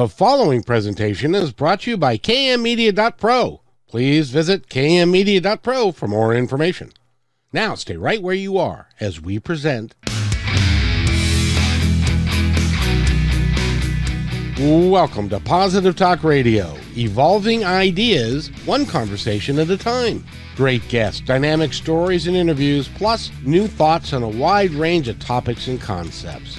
The following presentation is brought to you by kmmedia.pro. Please visit kmmedia.pro for more information. Now stay right where you are as we present. Welcome to Positive Talk Radio, evolving ideas one conversation at a time. Great guests, dynamic stories and interviews, plus new thoughts on a wide range of topics and concepts.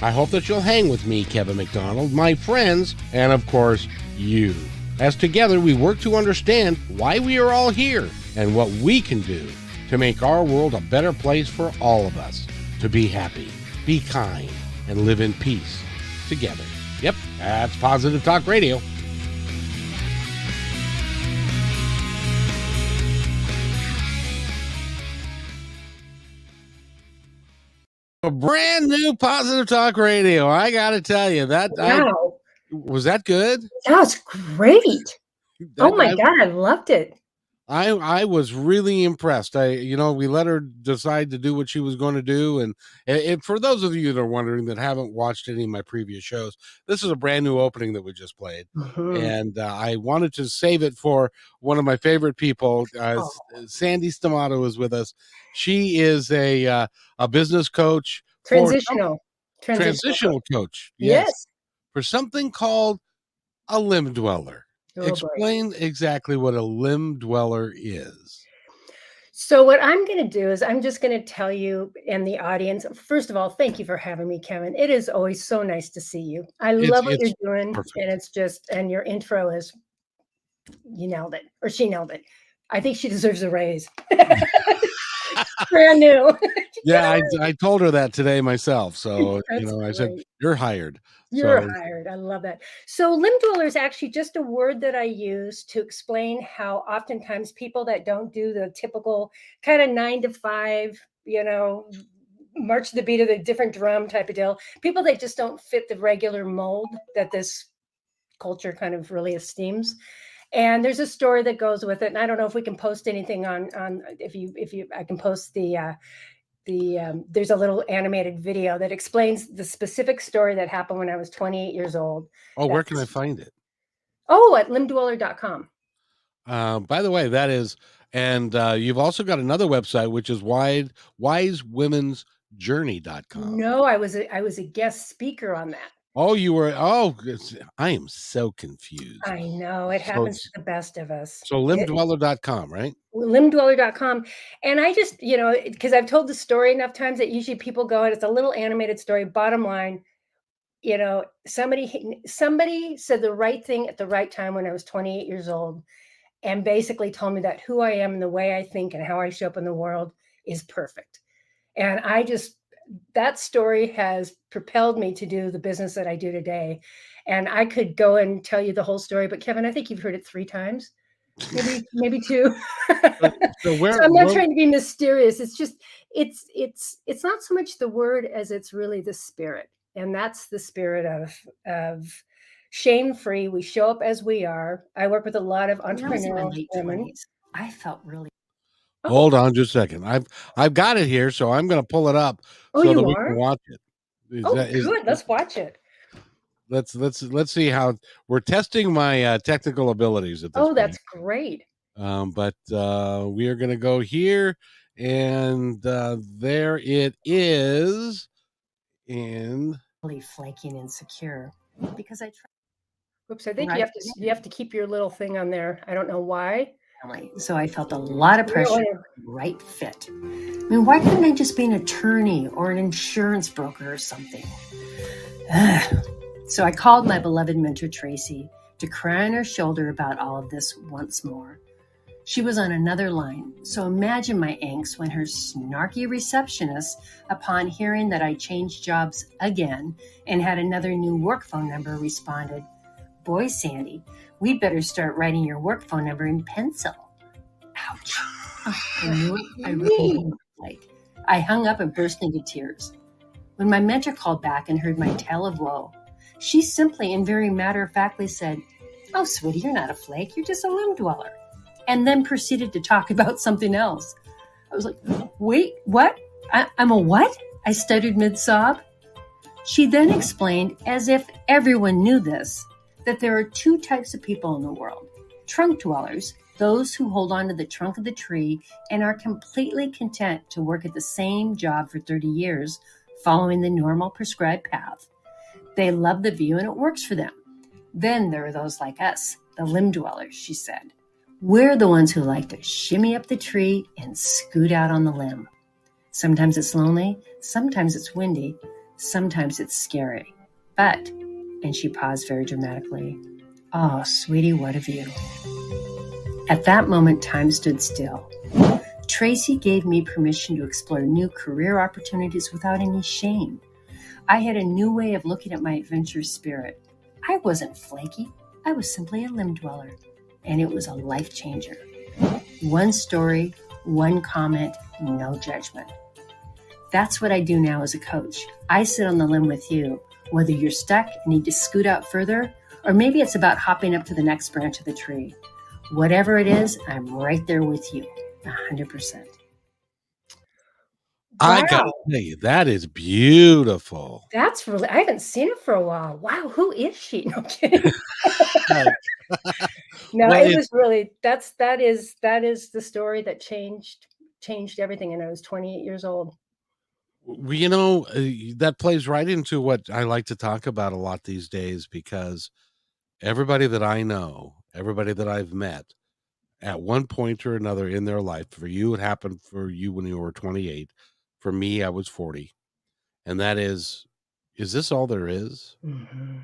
I hope that you'll hang with me, Kevin McDonald, my friends, and of course, you. As together we work to understand why we are all here and what we can do to make our world a better place for all of us. To be happy, be kind, and live in peace together. Yep, that's Positive Talk Radio. A brand new Positive Talk Radio. I got to tell you that. Wow. Was that good? That was great. Oh my God, I loved it. I was really impressed. We let her decide to do what she was going to do. And for those of you that are wondering that haven't watched any of my previous shows, this is a brand new opening that we just played. Mm-hmm. And I wanted to save it for one of my favorite people. Sandy Stamato is with us. She is a business coach. Transitional coach. Yes. For something called a limb dweller. Explain exactly what a limb dweller is. So what I'm going to do is I'm just going to tell you and the audience, first of all, thank you for having me, Kevin. It is always so nice to see you. I love what you're doing. Perfect. And your intro is, you nailed it, or she nailed it. I think she deserves a raise. Brand new. Yeah, I told her that today myself. So, I said, you're hired. You're hired. I love that. So limb dweller is actually just a word that I use to explain how oftentimes people that don't do the typical kind of 9 to 5, march to the beat of the different drum type of deal, people that just don't fit the regular mold that this culture kind of really esteems. And there's a story that goes with it. And I don't know if we can post anything on I can post there's a little animated video that explains the specific story that happened when I was 28 years old. Oh, where can I find it? Oh, at limbdweller.com. By the way, that is, and you've also got another website, which is wisewomensjourney.com. No, I was a guest speaker on that. Oh, you were. Oh, I am so confused. I know. It happens to the best of us. So limbdweller.com, right? Limbdweller.com. And I just, because I've told the story enough times that usually people go, and it's a little animated story. Bottom line, somebody said the right thing at the right time when I was 28 years old and basically told me that who I am and the way I think and how I show up in the world is perfect. And that story has propelled me to do the business that I do today. And I could go and tell you the whole story, but Kevin, I think you've heard it 3 times, maybe 2. So I'm not trying to be mysterious. It's just, it's not so much the word as it's really the spirit. And that's the spirit of shame-free. We show up as we are. I work with a lot of entrepreneurial women. I felt really. Hold on just a second. I've got it here, so I'm going to pull it up so that we can watch it. Good. Let's watch it. Let's see how we're testing my technical abilities at this point. That's great. But we are going to go here, and there it is. And really flaky and insecure because I tried. Oops, I think you have to keep your little thing on there. I don't know why. So I felt a lot of pressure. Right fit. I mean, why couldn't I just be an attorney or an insurance broker or something? So I called my beloved mentor, Tracy, to cry on her shoulder about all of this once more. She was on another line, so imagine my angst when her snarky receptionist, upon hearing that I changed jobs again and had another new work phone number, responded, "Boy, Sandy, we'd better start writing your work phone number in pencil." Ouch. I knew it. I really didn't like. I hung up and burst into tears. When my mentor called back and heard my tale of woe, she simply and very matter-of-factly said, "Oh, sweetie, you're not a flake. You're just a limb dweller." And then proceeded to talk about something else. I was like, "Wait, what? I'm a what?" I stuttered mid-sob. She then explained, as if everyone knew this, that there are two types of people in the world: trunk dwellers, those who hold on to the trunk of the tree and are completely content to work at the same job for 30 years, following the normal prescribed path. They love the view and it works for them. Then there are those like us, the limb dwellers, she said. We're the ones who like to shimmy up the tree and scoot out on the limb. Sometimes it's lonely, sometimes it's windy, sometimes it's scary. But, and she paused very dramatically, oh, sweetie, what a view. At that moment, time stood still. Tracy gave me permission to explore new career opportunities without any shame. I had a new way of looking at my adventurous spirit. I wasn't flaky. I was simply a limb dweller, and it was a life changer. One story, one comment, no judgment. That's what I do now as a coach. I sit on the limb with you, whether you're stuck and need to scoot out further, or maybe it's about hopping up to the next branch of the tree. Whatever it is, I'm right there with you, 100%. I gotta tell you, that is beautiful. That's really, I haven't seen it for a while. Wow, who is she? No kidding. No, Well, it was really, that is the story that changed everything. And I was 28 years old. you know, that plays right into what I like to talk about a lot these days, because everybody that I know, everybody that I've met, at one point or another in their life, for you, it happened for you when you were 28. For me, I was 40. And that is this all there is? Mm-hmm.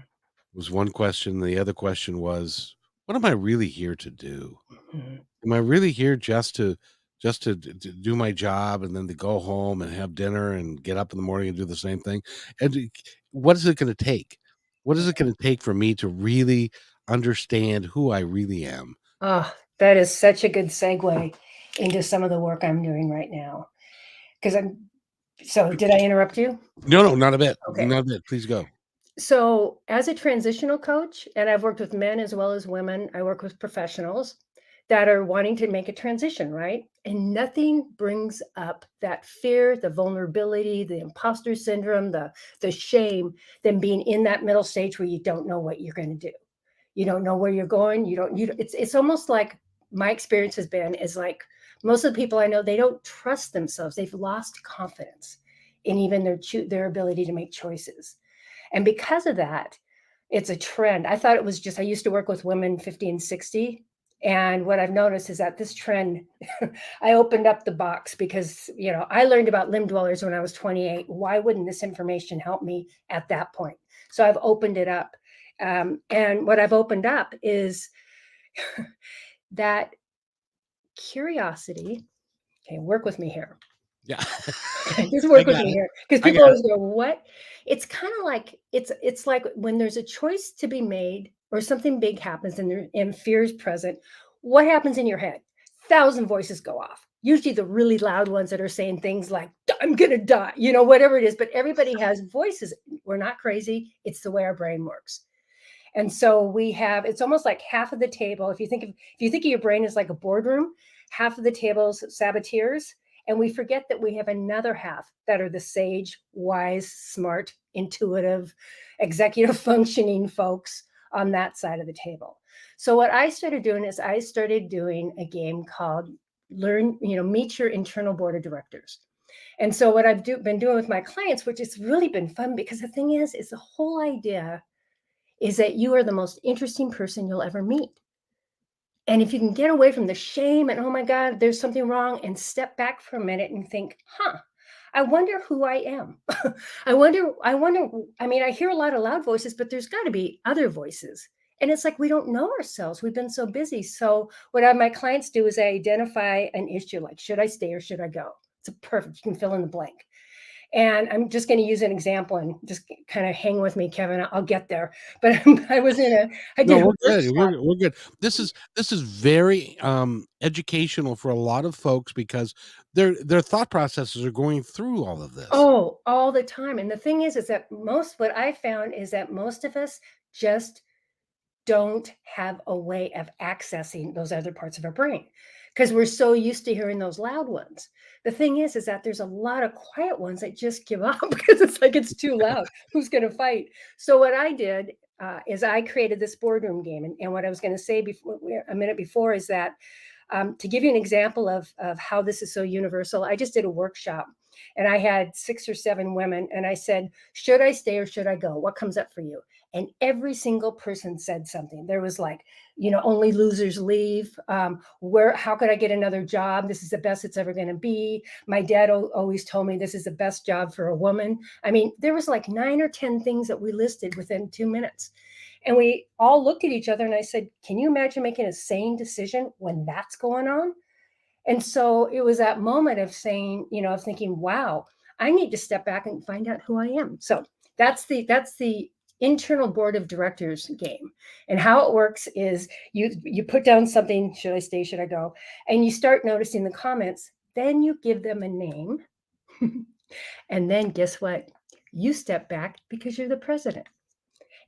Was one question. The other question was, what am I really here to do? Mm-hmm. Am I really here just to do my job and then to go home and have dinner and get up in the morning and do the same thing? And what is it going to take? What is it going to take for me to really understand who I really am? Oh, that is such a good segue into some of the work I'm doing right now. So did I interrupt you? No, not a bit. Okay. Not a bit. Please go. So as a transitional coach, and I've worked with men as well as women, I work with professionals that are wanting to make a transition, right? And nothing brings up that fear, the vulnerability, the imposter syndrome, the shame than being in that middle stage where you don't know what you're going to do. You don't know where you're going. It's almost like my experience has been is like most of the people I know, they don't trust themselves. They've lost confidence in even their ability to make choices. And because of that, it's a trend. I thought it was just, I used to work with women 50 and 60. And what I've noticed is that this trend, I opened up the box because, I learned about limb dwellers when I was 28. Why wouldn't this information help me at that point? So I've opened it up. And what I've opened up is that curiosity. Okay, work with me here. Yeah. Just work with got me it. here. Because I people got always go, what? It's kind of like it's like when there's a choice to be made or something big happens and fear is present, what happens in your head? 1,000 voices go off. Usually the really loud ones that are saying things like, I'm gonna die, whatever it is, but everybody has voices. We're not crazy. It's the way our brain works. And so it's almost like half of the table. If you think of your brain as like a boardroom, half of the table's saboteurs. And we forget that we have another half that are the sage, wise, smart, intuitive, executive functioning folks on that side of the table. So what I started doing is I started doing a game called Meet Your Internal Board of Directors. And so what I've been doing with my clients, which has really been fun, because the thing is the whole idea is that you are the most interesting person you'll ever meet. And if you can get away from the shame and, oh my God, there's something wrong, and step back for a minute and think, I wonder who I am. I wonder, I mean, I hear a lot of loud voices, but there's got to be other voices. And it's like, we don't know ourselves. We've been so busy. So what my clients do is I identify an issue, like, should I stay or should I go? It's perfect. You can fill in the blank. And I'm just going to use an example and just kind of hang with me, Kevin. I'll get there. But I did a We're good. workshop. We're good. This is very educational for a lot of folks, because their thought processes are going through all of this. Oh, all the time. And the thing is that what I found is that most of us just don't have a way of accessing those other parts of our brain because we're so used to hearing those loud ones. The thing is that there's a lot of quiet ones that just give up because it's like, it's too loud. Who's going to fight? So what I did, is I created this boardroom game. And what I was going to say before, a minute before, is that to give you an example of how this is so universal, I just did a workshop and I had 6 or 7 women, and I said, should I stay or should I go? What comes up for you? And every single person said something. There was like, only losers leave. How could I get another job? This is the best it's ever going to be. My dad always told me this is the best job for a woman. I mean, there was like 9 or 10 things that we listed within 2 minutes. And we all looked at each other and I said, can you imagine making a sane decision when that's going on? And so it was that moment of saying, of thinking, wow, I need to step back and find out who I am. So that's the internal board of directors game. And how it works is you put down something, should I stay, should I go? And you start noticing the comments, then you give them a name. And then guess what? You step back because you're the president.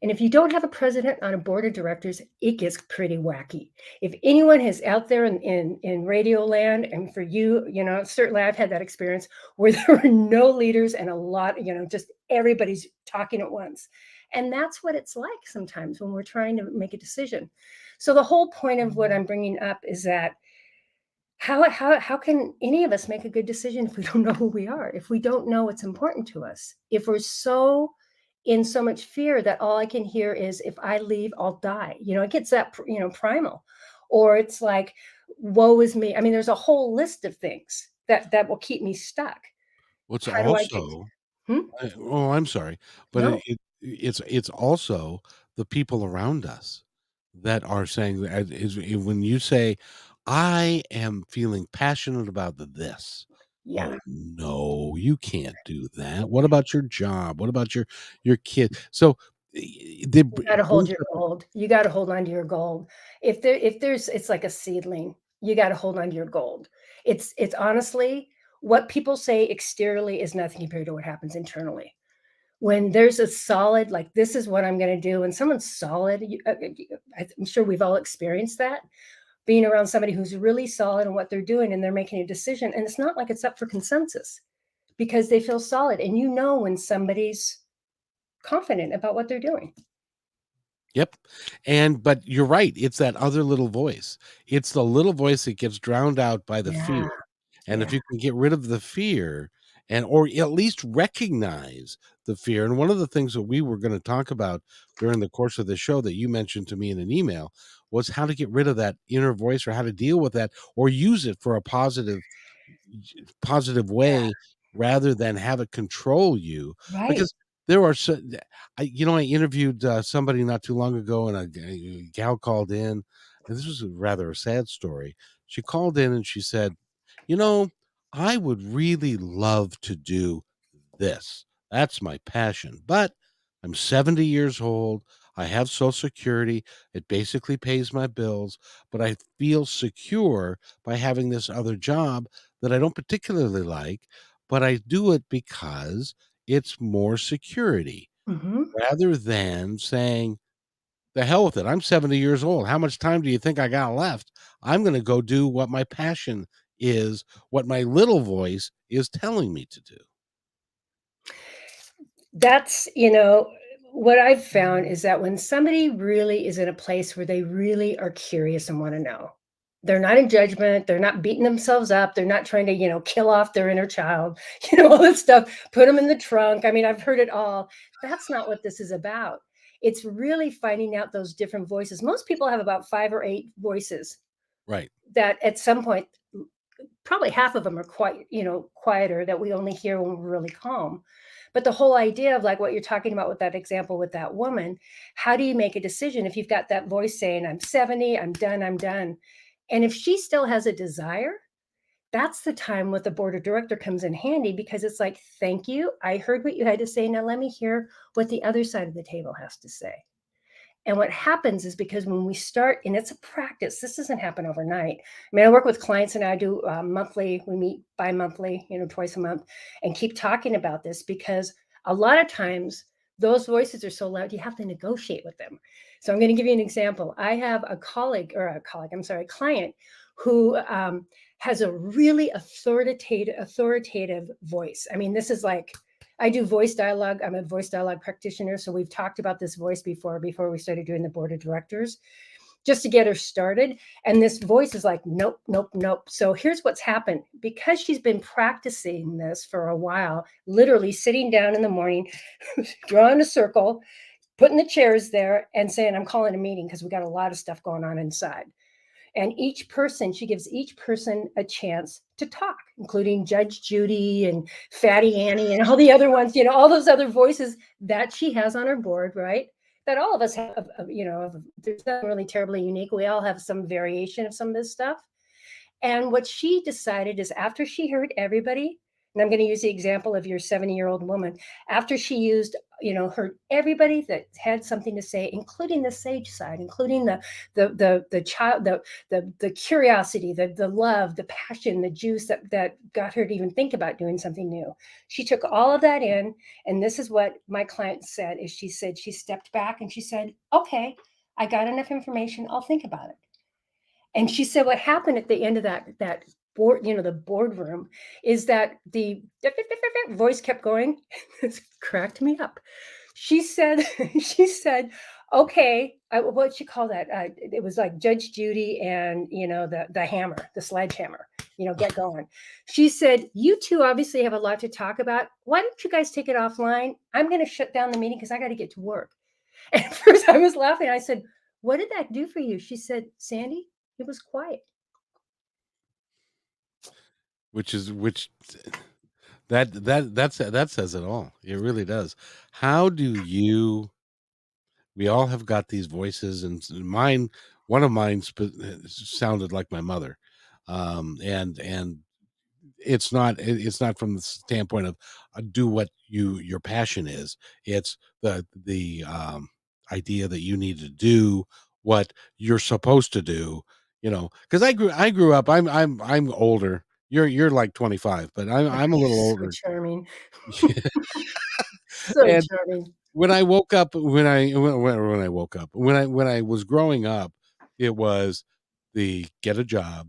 And if you don't have a president on a board of directors, it gets pretty wacky. If anyone is out there in radio land, and for you, certainly I've had that experience where there are no leaders and a lot, just everybody's talking at once. And that's what it's like sometimes when we're trying to make a decision. So the whole point of what I'm bringing up is that how can any of us make a good decision if we don't know who we are, if we don't know what's important to us, if we're so in so much fear that all I can hear is, if I leave, I'll die. It gets that, primal. Or it's like, woe is me. I mean, there's a whole list of things that will keep me stuck. What's How do I get, also hmm? oh, I'm sorry, but No. it's also the people around us that are saying that when you say, "I am feeling passionate about this." Yeah. Oh, no, you can't do that. What about your job? What about your kid? So, You got to hold your gold. You got to hold on to your gold. If there's, it's like a seedling. You got to hold on to your gold. It's honestly, what people say exteriorly is nothing compared to what happens internally. When there's a solid, like, this is what I'm going to do, and someone's solid, I'm sure we've all experienced that, being around somebody who's really solid in what they're doing and they're making a decision. And it's not like it's up for consensus because they feel solid. And when somebody's confident about what they're doing. Yep. But you're right, it's that other little voice. It's the little voice that gets drowned out by the Yeah. fear. And if Yeah. you can get rid of the fear, or at least recognize the fear. And one of the things that we were going to talk about during the course of the show that you mentioned to me in an email was how to get rid of that inner voice, or how to deal with that, or use it for a positive way, rather than have it control you. Right. Because there are I interviewed somebody not too long ago, and a gal called in, and this was rather a sad story. She called in and she said, you know, I would really love to do this. That's my passion. But I'm 70 years old. I have Social Security. It basically pays my bills, but I feel secure by having this other job that I don't particularly like, but I do it because it's more security, Hmm. rather than saying, the hell with it. I'm 70 years old. How much time do you think I got left? I'm going to go do what my passion is, what my little voice is telling me to do. That's, what I've found is that when somebody really is in a place where they really are curious and want to know, they're not in judgment, they're not beating themselves up, they're not trying to, kill off their inner child, all that stuff, put them in the trunk. I mean, I've heard it all. That's not what this is about. It's really finding out those different voices. Most people have about 5 or 8 voices Right. that at some point, probably half of them are quite, quieter, that we only hear when we're really calm. But the whole idea of, like, what you're talking about with that example with that woman, how do you make a decision if you've got that voice saying, I'm 70, I'm done, I'm done. And if she still has a desire, that's the time with the board of director comes in handy, because it's like, thank you, I heard what you had to say, now let me hear what the other side of the table has to say. And what happens is, because when we start, and it's a practice, this doesn't happen overnight. I mean, I work with clients and I do monthly, we meet bi-monthly, twice a month, and keep talking about this, because a lot of times those voices are so loud, you have to negotiate with them. So I'm going to give you an example. I have a client who has a really authoritative voice. I mean, this is like, I do voice dialogue. I'm a voice dialogue practitioner. So we've talked about this voice before we started doing the board of directors, just to get her started. And this voice is like, nope, nope, nope. So here's what's happened. Because she's been practicing this for a while, literally sitting down in the morning, drawing a circle, putting the chairs there and saying, I'm calling a meeting because we got a lot of stuff going on inside. And each person, she gives each person a chance to talk, including Judge Judy and Fatty Annie and all the other ones, all those other voices that she has on her board, right? That all of us have, there's nothing really terribly unique. We all have some variation of some of this stuff. And what she decided is after she heard everybody, and I'm going to use the example of your 70-year-old woman, after she used, heard everybody that had something to say, including the sage side, including the child, the curiosity, the love, the passion, the juice that got her to even think about doing something new. She took all of that in, and this is what my client said, is she said she stepped back and she said, okay, I got enough information, I'll think about it. And she said what happened at the end of that board, the boardroom, is that the voice kept going. It's cracked me up. She said, she said, okay, what she call that? It was like Judge Judy and the hammer, the sledgehammer. Get going. She said, you two obviously have a lot to talk about. Why don't you guys take it offline? I'm going to shut down the meeting because I got to get to work. And at first I was laughing. I said, what did that do for you? She said, Sandy, it was quiet. Which that says it all. It really does. How do you? We all have got these voices, and one of mine sounded like my mother, and it's not from the standpoint of do what your passion is. It's the idea that you need to do what you're supposed to do. Because I grew up. I'm older. You're like 25, but I'm a little So older. charming. So And charming. when I woke up, when I was growing up, it was the get a job,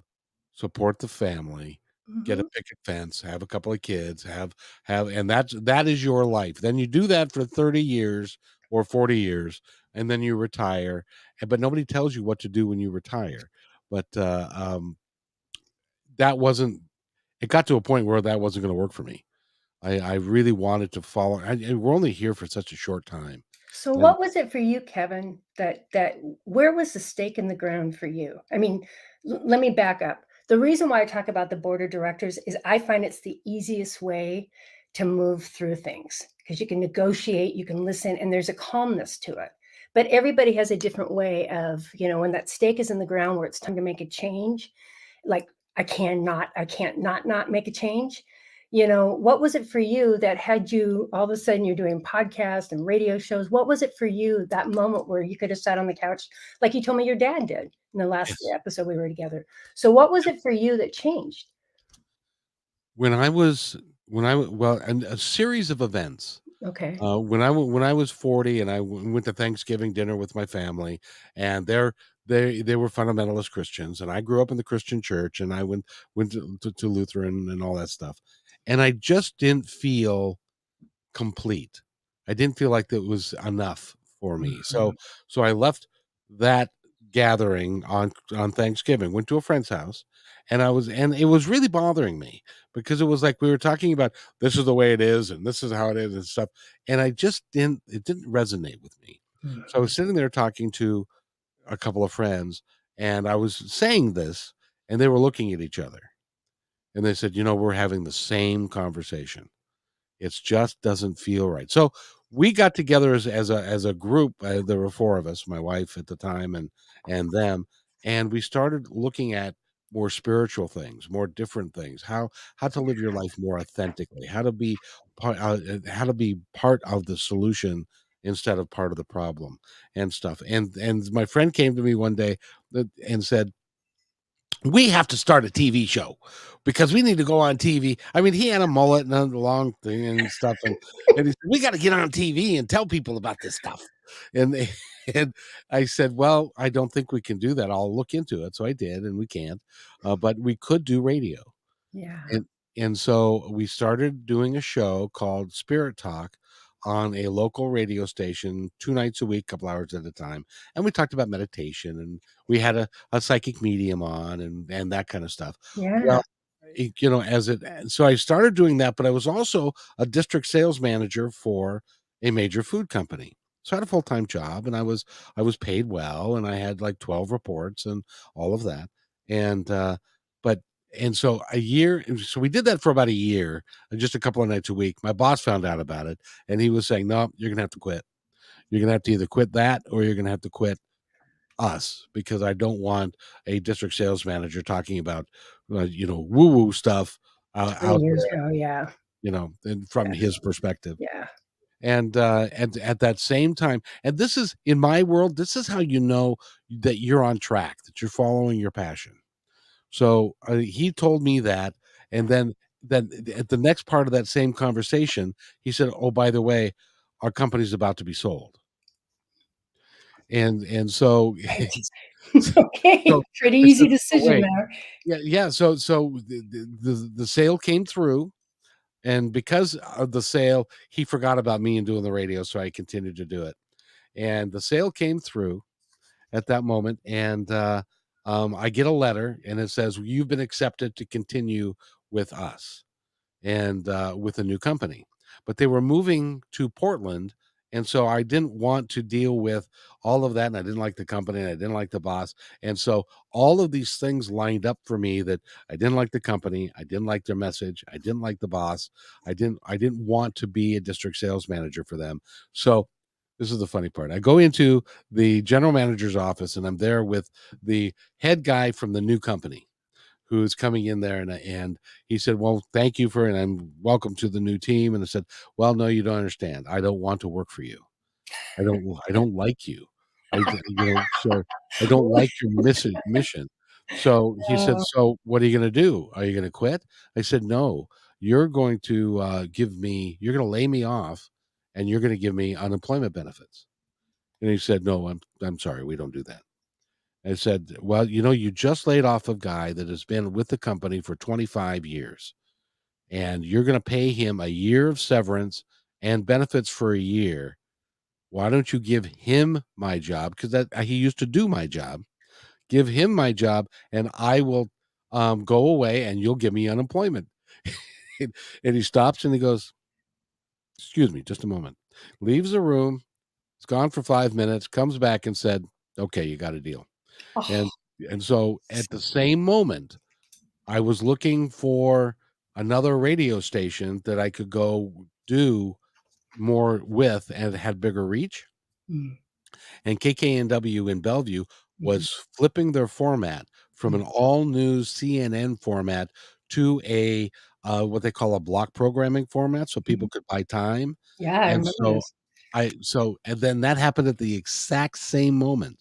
support the family, get a Mhm. picket fence, have a couple of kids, and that is your life. Then you do that for 30 years or 40 years, and then you retire. But nobody tells you what to do when you retire. But that wasn't. It got to a point where that wasn't going to work for me. I really wanted to follow. We're only here for such a short time, So and what was it for you, Kevin, that where was the stake in the ground for you? I mean, let me back up. The reason why I talk about the board of directors is I find it's the easiest way to move through things because you can negotiate, you can listen, and there's a calmness to it. But everybody has a different way of, when that stake is in the ground where it's time to make a change, like I can't not make a change. What was it for you that had you all of a sudden you're doing podcasts and radio shows? What was it for you that moment where you could have sat on the couch like you told me your dad did in the last yes. episode we were together? So what was it for you that changed? When I was when I well, and a series of events. Okay. When I was 40 and went to Thanksgiving dinner with my family, and they were fundamentalist Christians, and I grew up in the Christian church, and I went to Lutheran and all that stuff, and I just didn't feel complete. I didn't feel like that was enough for me. Mhm. So I left that gathering on Thanksgiving, went to a friend's house, and it was really bothering me because it was like we were talking about this is the way it is and this is how it is and stuff. And I just didn't it didn't resonate with me. So I was Mhm. sitting there talking to a couple of friends, and I was saying this, and they were looking at each other, and they said, we're having the same conversation. It just doesn't feel right. So we got together as a group. There were four of us, my wife at the time, and them, and we started looking at more spiritual things, more different things. How to live your life more authentically. How to be part of the solution instead of part of the problem and stuff. And my friend came to me one day and said, we have to start a TV show because we need to go on TV. I mean, he had a mullet and a long thing and stuff, and he said, we got to get on TV and tell people about this stuff. And and I said, well, I don't think we can do that. I'll look into it. So I did, and we can't, but we could do radio. Yeah. And And so we started doing a show called Spirit Talk on a local radio station 2 nights a week, couple hours at a time. And we talked about meditation, and we had a psychic medium on, and that kind of stuff. Yeah. Well, so I started doing that, but I was also a district sales manager for a major food company. So I had a full-time job, and I was paid well, and I had like 12 reports and all of that. And but and so so we did that for about a year, just a couple of nights a week. My boss found out about it, and he was saying, "No, you're gonna have to quit. You're gonna have to either quit that, or you're gonna have to quit us, because I don't want a district sales manager talking about, woo woo stuff Many out years there, ago. Yeah. and from his perspective." Yeah. And at that same time, and this is in my world, this is how you know that you're on track, that you're following your passion. So he told me that, and then at the next part of that same conversation, he said, "Oh, by the way, our company's about to be sold." And so Okay. so Pretty I said, easy "Oh, decision wait." there. Yeah. So the sale came through, and because of the sale, he forgot about me and doing the radio, so I continued to do it. And the sale came through at that moment, and I get a letter, and it says, "You've been accepted to continue with us." And with a new company. But they were moving to Portland. And so I didn't want to deal with all of that. And I didn't like the company, and I didn't like the boss. And so all of these things lined up for me, that I didn't like the company. I didn't like their message. I didn't like the boss. I didn't want to be a district sales manager for them. So this is the funny part. I go into the general manager's office, and I'm there with the head guy from the new company, who's coming in there, and he said, "Well, thank you and I'm welcome to the new team." And I said, "Well, no, you don't understand. I don't want to work for you. I don't like you. So I don't like your mission." So he said, Oh, "So what are you going to do? Are you going to quit?" I said, "No, you're going to you're going to lay me off, and you're going to give me unemployment benefits." And he said, "No, I'm sorry, we don't do that." I said, "Well, you just laid off a guy that has been with the company for 25 years, and you're going to pay him a year of severance and benefits for a year. Why don't you give him my job? Because that he used to do my job. Give him my job, and I will go away, and you'll give me unemployment." and, and he stops, and he goes, "Excuse me, just a moment." Leaves the room. It's gone for 5 minutes. Comes back and said, "Okay, you got a deal." oh, And and so at the same moment, I was looking for another radio station that I could go do more with, and had bigger reach. mm, And KKNW in Bellevue mhm, was flipping their format from mm, an all news CNN format to a what they call a block programming format, so mhm. people could buy time. Yeah, I And remember so this. and then that happened at the exact same moment.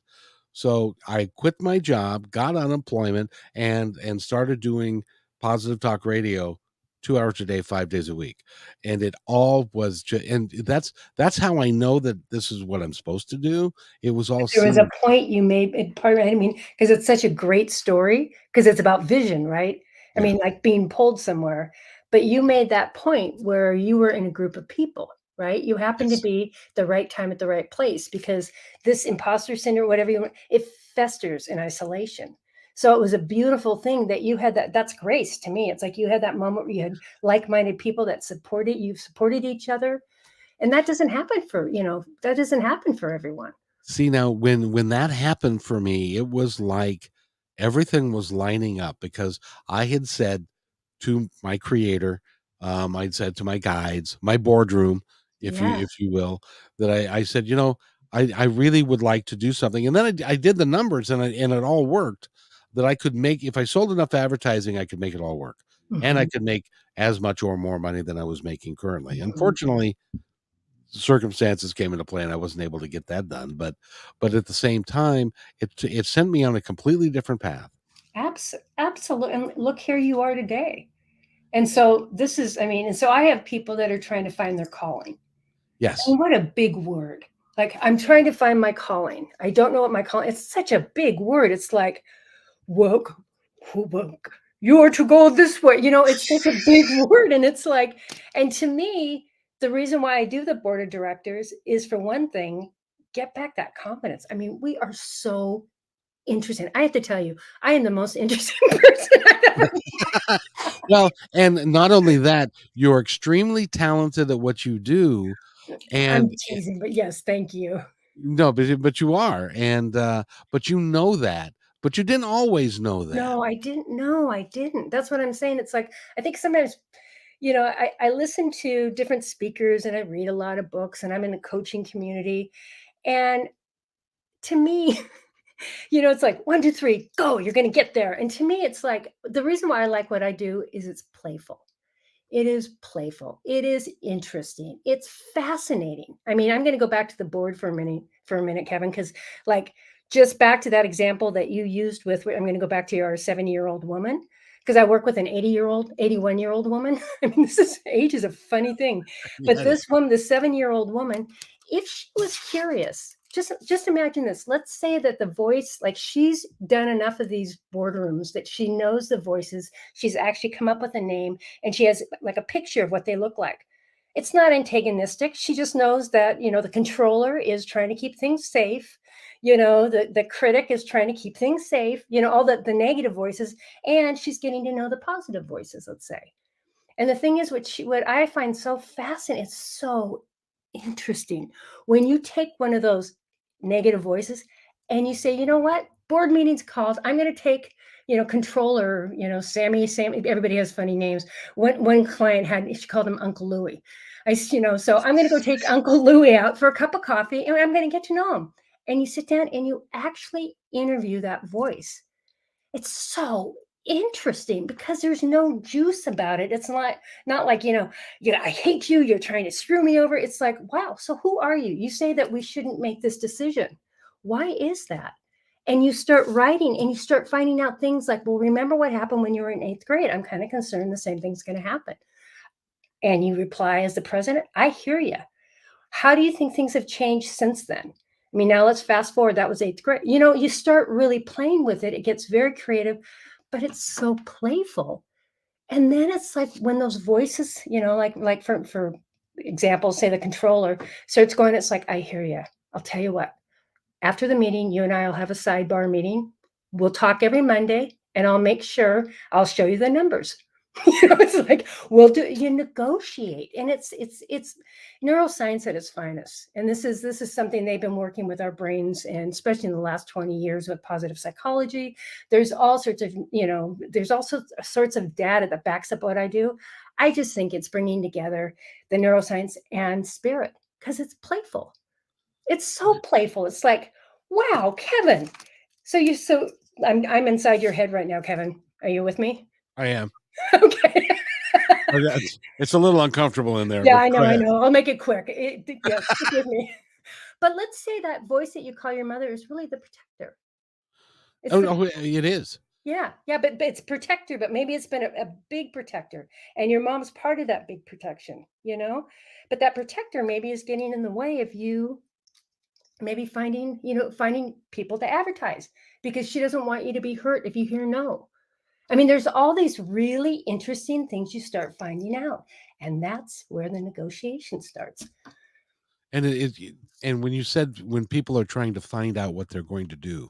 So I quit my job, got unemployment, and started doing Positive Talk Radio 2 hours a day, 5 days a week. And it all was and that's how I know that this is what I'm supposed to do. It was all There was a seamless. point you made it part I mean, because it's such a great story, because it's about vision, right? I Yeah. mean, like being pulled somewhere, but you made that point where you were in a group of people, right? You happened to Yes. be the right time at the right place, because this imposter syndrome, whatever you want, it festers in isolation. So it was a beautiful thing that you had that's grace to me. It's like you had that moment where you had like-minded people that supported you, supported each other. And that doesn't happen that doesn't happen for everyone. See, now when that happened for me, it was like everything was lining up, because I had said to my creator, I'd said to my guides, my boardroom, Yeah. if you will, that I said, I really would like to do something. And then I did the numbers, and it all worked, that I could make, if I sold enough advertising, I could make it all work. And I Mhm, could make as much or more money than I was making currently. mhm. Unfortunately, circumstances came into play, and I wasn't able to get that done. But at the same time, it sent me on a completely different path. Absolutely. And look, here you are today. And so this is, I mean, and so I have people that are trying to find their calling. Yes. And what a big word. Like, I'm trying to find my calling. I don't know what my calling. It's such a big word. It's like woke, who woke. you are to go this way. It's such a big word. And it's like, and to me, the reason why I do the board of directors is, for one thing, get back that confidence. I mean, we are so interesting. I have to tell you, I am the most interesting person I've ever. Well, and not only that, you're extremely talented at what you do, I'm and teasing, but yes, thank you. no, but you are, and but you know that, but you didn't always know that. No, I didn't. No, I didn't. That's what I'm saying. It's like, I think sometimes, I listen to different speakers and I read a lot of books and I'm in the coaching community. And to me, it's like 1, 2, 3, go, you're going to get there. And to me, it's like, the reason why I like what I do is it's playful. It is playful. It is interesting. It's fascinating. I mean, I'm going to go back to the board for a minute, Kevin, because, like, just back to that example that you used with, I'm going to go back to your 7-year-old woman, because I work with an 80-year-old, 81-year-old woman. I mean, age is a funny thing. But Yeah, this woman, the 7-year-old woman, if she was curious, just imagine this. Let's say that the voice, like, she's done enough of these boardrooms that she knows the voices. She's actually come up with a name, and she has like a picture of what they look like. It's not antagonistic. She just knows that, the controller is trying to keep things safe. The critic is trying to keep things safe, all the negative voices, and she's getting to know the positive voices, let's say. And the thing is, what I find so fascinating, it's so interesting when you take one of those negative voices and you say, you know what, board meeting's called. I'm going to take, controller, Sammy. Everybody has funny names. One client she called him Uncle Louie. So I'm going to go take Uncle Louie out for a cup of coffee and I'm going to get to know him. And you sit down and you actually interview that voice. It's so interesting because there's no juice about it. It's not like, I hate you, you're trying to screw me over. It's like, wow, so who are you? You say that we shouldn't make this decision. Why is that? And you start writing and you start finding out things like, well, remember what happened when you were in 8th grade? I'm kind of concerned the same thing's going to happen. And you reply as the president, I hear you. How do you think things have changed since then? I mean, now let's fast forward. That was 8th grade. You start really playing with it. It gets very creative, but it's so playful. And then it's like when those voices, like for example, say the controller starts going, it's like, I hear you. I'll tell you what, after the meeting, you and I will have a sidebar meeting. We'll talk every Monday and I'll make sure I'll show you the numbers. It's like, you negotiate. And it's neuroscience at its finest. And this is something they've been working with our brains, and especially in the last 20 years with positive psychology. There's all sorts of, there's also sorts of data that backs up what I do. I just think it's bringing together the neuroscience and spirit because it's playful. It's so playful. It's like, wow, Kevin. So I'm inside your head right now, Kevin. Are you with me? I am. Okay. It's a little uncomfortable in there, Yeah, but I know, go I ahead. know. I'll make it quick. Yes, forgive me. But let's say that voice that you call your mother is really the protector. It's Oh, the no, it is. yeah, but it's protector, but maybe it's been a big protector, and your mom's part of that big protection. But that protector maybe is getting in the way of you maybe finding people to advertise because she doesn't want you to be hurt if you hear no. I mean, there's all these really interesting things you start finding out, and that's where the negotiation starts. And and when you said when people are trying to find out what they're going to do,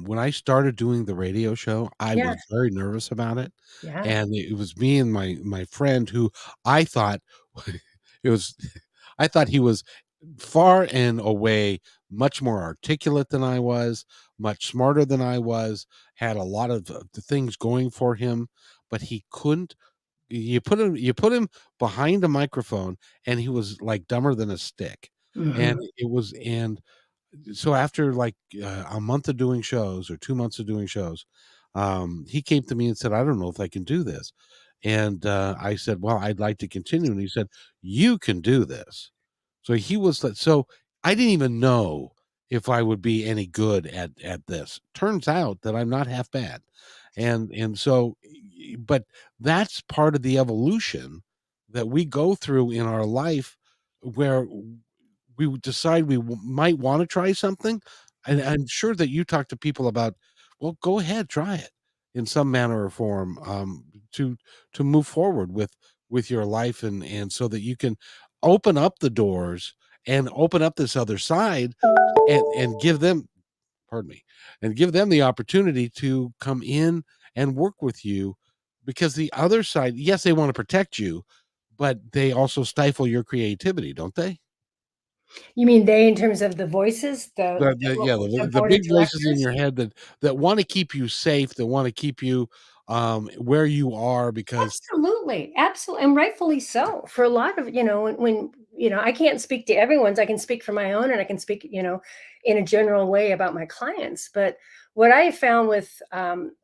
when I started doing the radio show, I Yeah, was very nervous about it, yeah. and it was me and my friend who I thought it was I thought he was far and away much more articulate than I was, much smarter than I was, had a lot of the things going for him, but he couldn't. You put him behind a microphone, and he was like dumber than a stick, and Mhm. it was and so after like a month of doing shows or 2 months of doing shows, he came to me and said, I don't know if I can do this. And I said, well, I'd like to continue. And he said, you can do this. So he was so I didn't even know if I would be any good at this. Turns out that I'm not half bad. And so but that's part of the evolution that we go through in our life where we would decide we might want to try something. And I'm sure that you talk to people about, well, go ahead, try it. in some manner or form, to move forward with your life, and so that you can open up the doors and open up this other side, and give them, pardon me, and give them the opportunity to come in and work with you, because the other side, yes, they want to protect you, but they also stifle your creativity, don't they? You mean they in terms of the voices, Yeah, the the board of big voices in directors? your head that want to keep you safe, that want to keep you where you are, because Absolutely, absolutely, and rightfully so. For a lot of, I can't speak to everyone's. I can speak for my own, and I can speak, in a general way about my clients. But what I have found with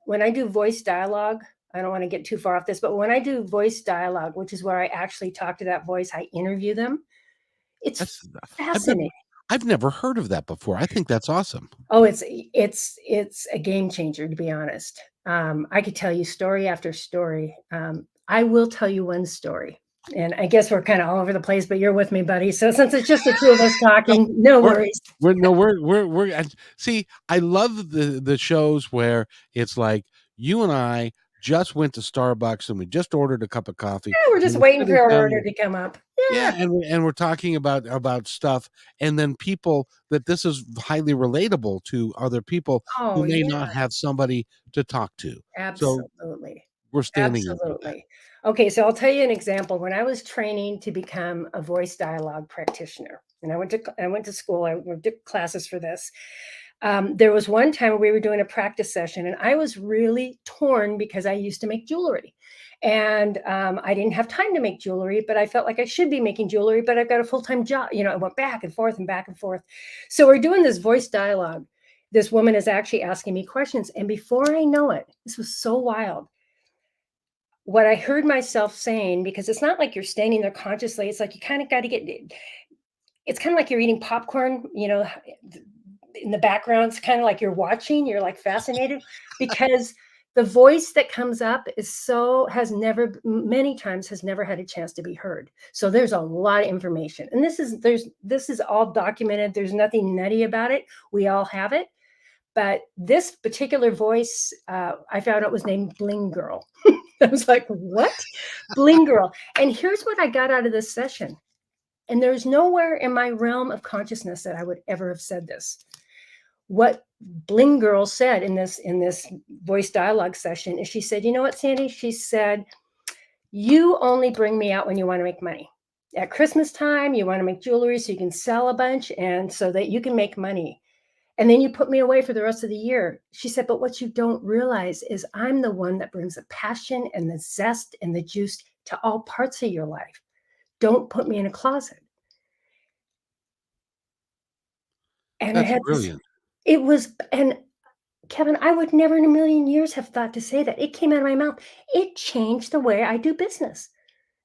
when I do voice dialogue, I don't want to get too far off this, but when I do voice dialogue, which is where I actually talk to that voice, I interview them. It's that's I've never fascinating. I've never heard of that before. I think that's awesome. Oh, it's a game changer, to be honest. I could tell you story after story. I will tell you one story, and I guess we're kind of all over the place, but you're with me, buddy. So since it's just the two of us No, talking, no we're worries. we're no, we're and see, I love the shows where it's like you and I just went to Starbucks and we just ordered a cup of coffee, Yeah, we're and just we're waiting for sitting our down order there. to come up. Yeah, Yeah. and we're talking about stuff, and then people that this is highly relatable to other people Oh, who may yeah. not have somebody to talk to. So Absolutely. we're standing in for that. Absolutely. Okay, so I'll tell you an example. When I was training to become a voice dialogue practitioner, and I went to school, I took classes for this. There was one time we were doing a practice session, and I was really torn because I used to make jewelry. And I didn't have time to make jewelry, but I felt like I should be making jewelry, but I've got a full time job. I went back and forth and back and forth. So we're doing this voice dialogue. This woman is actually asking me questions. And before I know it, this was so wild. What I heard myself saying, because it's not like you're standing there consciously, it's like you kind of got to it's kind of like you're eating popcorn, in the background. It's kind of like you're watching, you're like fascinated because the voice that comes up has never, many times, has never had a chance to be heard. So there's a lot of information. And this is all documented. There's nothing nutty about it. We all have it. But this particular voice, I found out was named Bling Girl. I was like, what? Bling Girl. And here's what I got out of this session. And there's nowhere in my realm of consciousness that I would ever have said this. What Bling Girl said in this voice dialogue session is she said, you know what, Sandy? She said, you only bring me out when you want to make money. At Christmas time, you want to make jewelry so you can sell a bunch and so that you can make money. And then you put me away for the rest of the year. She said, but what you don't realize is I'm the one that brings the passion and the zest and the juice to all parts of your life. Don't put me in a closet. And I That's had this, brilliant. it was, and Kevin, I would never in a million years have thought to say that. It came out of my mouth. It changed the way I do business.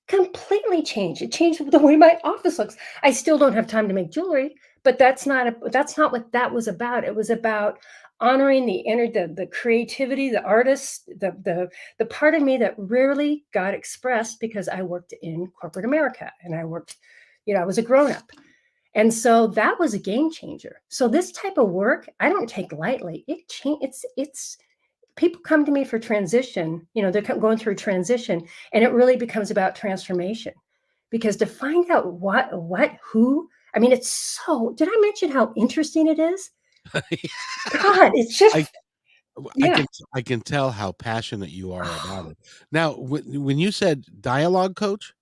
Completely changed. It changed the way my office looks. I still don't have time to make jewelry, but that's not what that was about. It was about honoring the creativity, the artist, the part of me that rarely got expressed because I worked in corporate America and I was a grown up. And so that was a game changer. So this type of work, I don't take lightly. It's people come to me for transition, they're going through transition, and it really becomes about transformation. Because to find out who, I mean, did I mention how interesting it is? God, it's I just, I yeah, can I can tell how passionate you are about it. Now, when you said dialogue coach,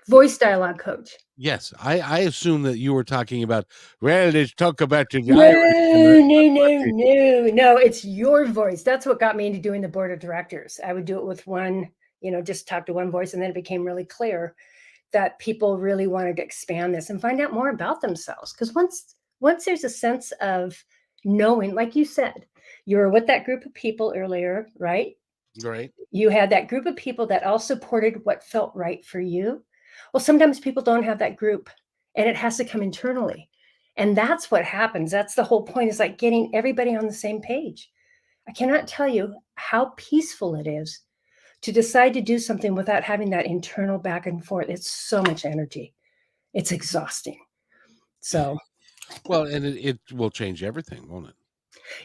voice dialogue coach. yes, I assume that you were talking about, well, let's talk about the No, dialect and no, no, no, no. It's your voice. That's what got me into doing the board of directors. I would do it with one, just talk to one voice. And then it became really clear that people really wanted to expand this and find out more about themselves. Because once there's a sense of knowing, like you said, you were with that group of people earlier, right? right? You had that group of people that all supported what felt right for you. Well, sometimes people don't have that group and it has to come internally. And that's what happens. That's the whole point, is like getting everybody on the same page. I cannot tell you how peaceful it is to decide to do something without having that internal back and forth. It's so much energy. It's exhausting. So Well, and it will change everything, won't it?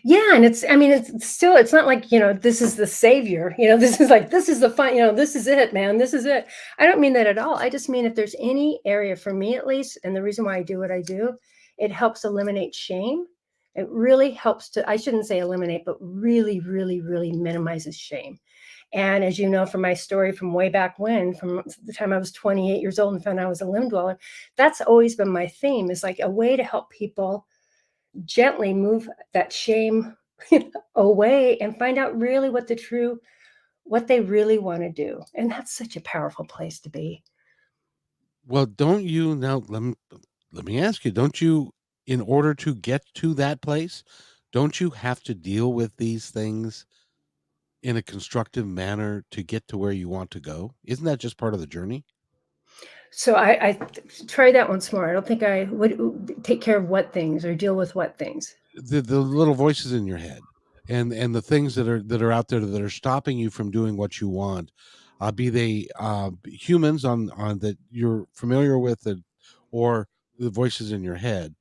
Yeah, and it's I mean, it's still it's not like, this is the savior, this is like, this is the fun, this is it, man, this is it. I don't mean that at all. I just mean if there's any area for me at least, and the reason why I do what I do, it helps eliminate shame. It really helps to I shouldn't say eliminate, but really, really, really minimizes shame. And as you know from my story from way back when, from the time I was 28 years old and found out I was a limb dweller, that's always been my theme is like a way to help people gently move that shame away and find out really what they really want to do. And that's such a powerful place to be. Well, don't you now let me ask you, don't you in order to get to that place, don't you have to deal with these things in a constructive manner to get to where you want to go? Isn't that just part of the journey? So try that once more. I don't think I would take care of what things or deal with what things. The little voices in your head and the things that are out there that are stopping you from doing what you want, be they humans on that you're familiar with, or the voices in your head.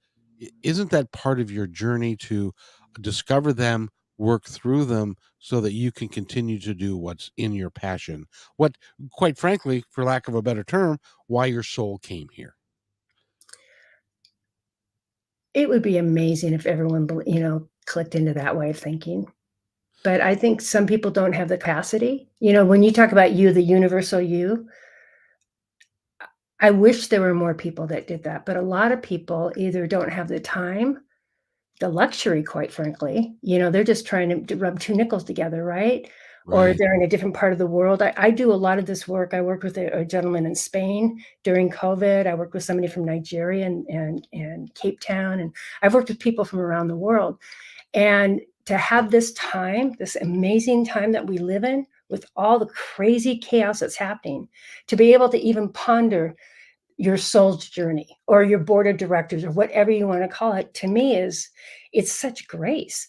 Isn't that part of your journey to discover them, work through them, so that you can continue to do what's in your passion, what, quite frankly, for lack of a better term, why your soul came here? It would be amazing if everyone, clicked into that way of thinking. But I think some people don't have the capacity. When you talk about you, the universal you, I wish there were more people that did that. But a lot of people either don't have the time, the luxury, quite frankly. They're just trying to rub two nickels together, right? Or Right. they're in a different part of the world. I do a lot of this work. I worked with a gentleman in Spain during COVID. I worked with somebody from Nigeria and Cape Town. And I've worked with people from around the world. And to have this time, this amazing time that we live in, with all the crazy chaos that's happening, to be able to even ponder your soul's journey or your board of directors or whatever you want to call it, to me is it's such grace.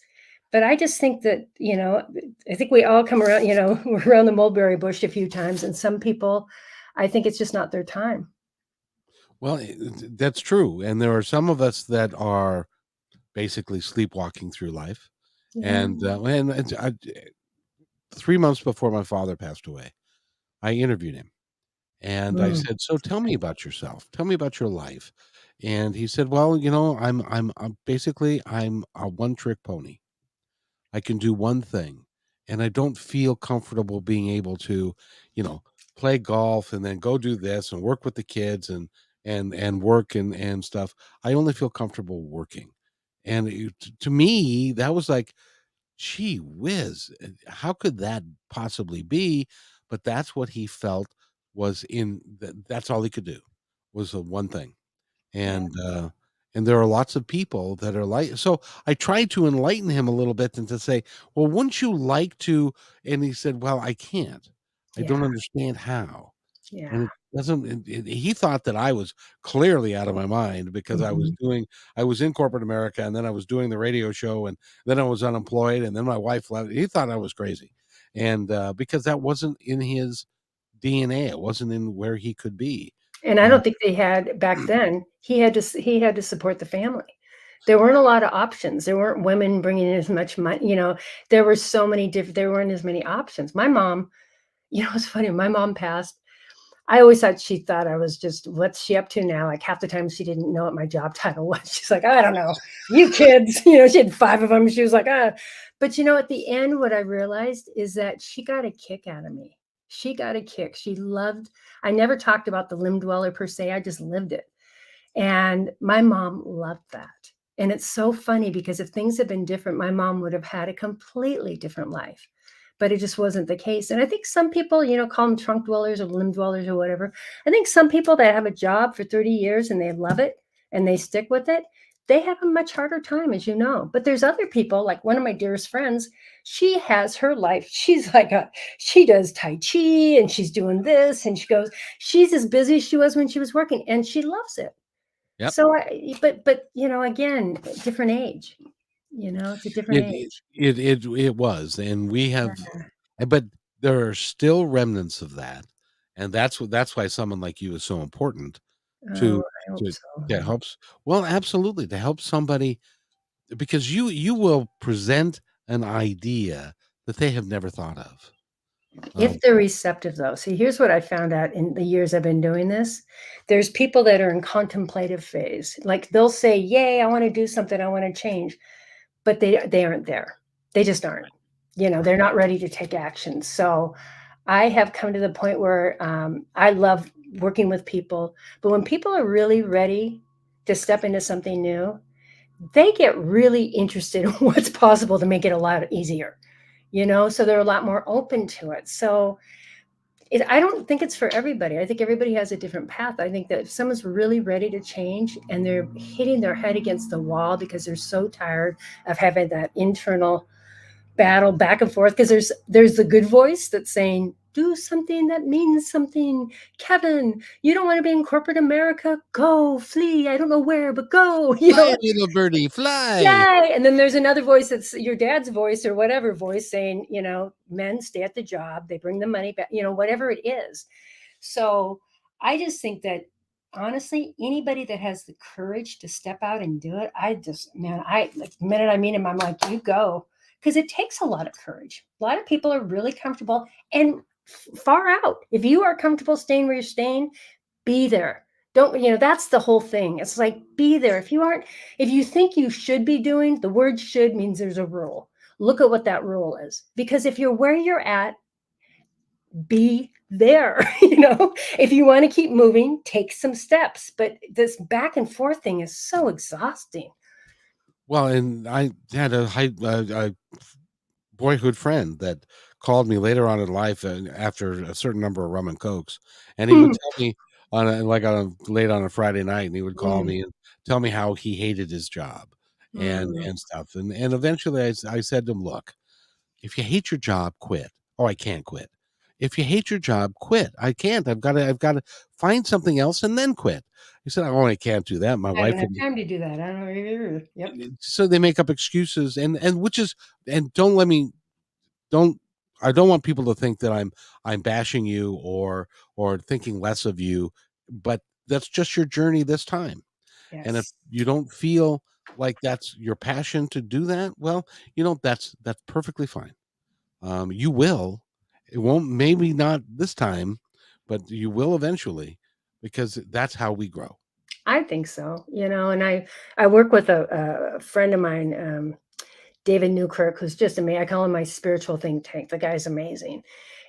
But I just think that, I think we all come around, we're around the mulberry bush a few times, and some people, I think it's just not their time. Well, that's true, and there are some of us that are basically sleepwalking through life, Yeah. and 3 months before my father passed away, I interviewed him, and I Mm, said, "So tell me about yourself. Tell me about your life." And he said, "Well, you know, I'm basically I'm a one-trick pony. I can do one thing, and I don't feel comfortable being able to, you know, play golf and then go do this and work with the kids and work and stuff. I only feel comfortable working." And to me, that was like, gee whiz, how could that possibly be? But that's what he felt was that's all he could do was the one thing. yeah. And there are lots of people that are like, so I tried to enlighten him a little bit and to say, "Well, wouldn't you like to?" And he said, "Well, I can't. I don't Yeah. understand how." And Yeah. it doesn't he thought that I was clearly out of my mind because Mhm. I was in corporate America, and then I was doing the radio show, and then I was unemployed, and then my wife left. He thought I was crazy. And, because that wasn't in his DNA, it wasn't in where he could be. And I And don't think they had back then. He had to support the family. There weren't a lot of options. There weren't women bringing in as much money. There were so many different. There weren't as many options. My mom, it's funny. My mom passed. I always thought she thought I was just, what's she up to now? Like half the time she didn't know what my job title was. She's like, I don't know. You kids, she had five of them. She was like, ah. But at the end, what I realized is that she got a kick out of me. She got a kick. She loved, I never talked about the limb dweller per se. I just lived it. And my mom loved that. And it's so funny because if things had been different, my mom would have had a completely different life. But it just wasn't the case. And I think some people, call them trunk dwellers or limb dwellers or whatever. I think some people that have a job for 30 years and they love it and they stick with it, they have a much harder time, as you know. But there's other people, like one of my dearest friends, she has her life. She's like she does Tai Chi and she's doing this and she goes, she's as busy as she was when she was working and she loves it. yep. So but, again, different age, it's a different age. It was, and we have, Yeah. but there are still remnants of that, and that's why someone like you is so important Oh, to I hope to so. that helps, well, absolutely, to help somebody because you will present an idea that they have never thought of. If they're receptive, though. See, here's what I found out in the years I've been doing this. There's people that are in contemplative phase. Like they'll say, "Yay, I want to do something. I want to change," but they aren't there. They just aren't. They're not ready to take action. So I have come to the point where I love working with people, but when people are really ready to step into something new, they get really interested in what's possible to make it a lot easier. So they're a lot more open to it. So I don't think it's for everybody. I think everybody has a different path. I think that if someone's really ready to change and they're hitting their head against the wall because they're so tired of having that internal battle back and forth, because there's the good voice that's saying, do something that means something. Kevin, you don't want to be in corporate America? Go, flee. I don't know where, but go. Fly, little birdie, fly. Yay. And then there's another voice that's your dad's voice or whatever voice saying, men stay at the job, they bring the money back, whatever it is. So I just think that honestly, anybody that has the courage to step out and do it, like the minute I meet him, I'm like, you go. Because it takes a lot of courage. A lot of people are really comfortable and far out. If you are comfortable staying where you're staying, be there. Don't, that's the whole thing. It's like, be there. If you think you should be doing, the word should means there's a rule. Look at what that rule is. Because if you're where you're at, be there. If you want to keep moving, take some steps. But this back and forth thing is so exhausting. Well, and I had a boyhood friend that called me later on in life after a certain number of rum and cokes, and he would tell me late on a Friday night, and he would call me and tell me how he hated his job and stuff, and eventually I said to him, "Look, if you hate your job, quit." "Oh, I can't quit." "If you hate your job, quit." "I can't. I've got to find something else and then quit." He said, "Oh, I can't do that. My I wife don't have would." time to do that. I don't know. Yep. So they make up excuses, and which is, and don't I don't want people to think that I'm bashing you or thinking less of you, but that's just your journey this time. And if Yes. you don't feel like that's your passion to do that, well, that's perfectly fine. You will. It won't, maybe not this time, but you will eventually, because that's how we grow. I think so. And I work with a friend of mine, David Newkirk, who's just amazing. I call him my spiritual think tank. The guy's amazing.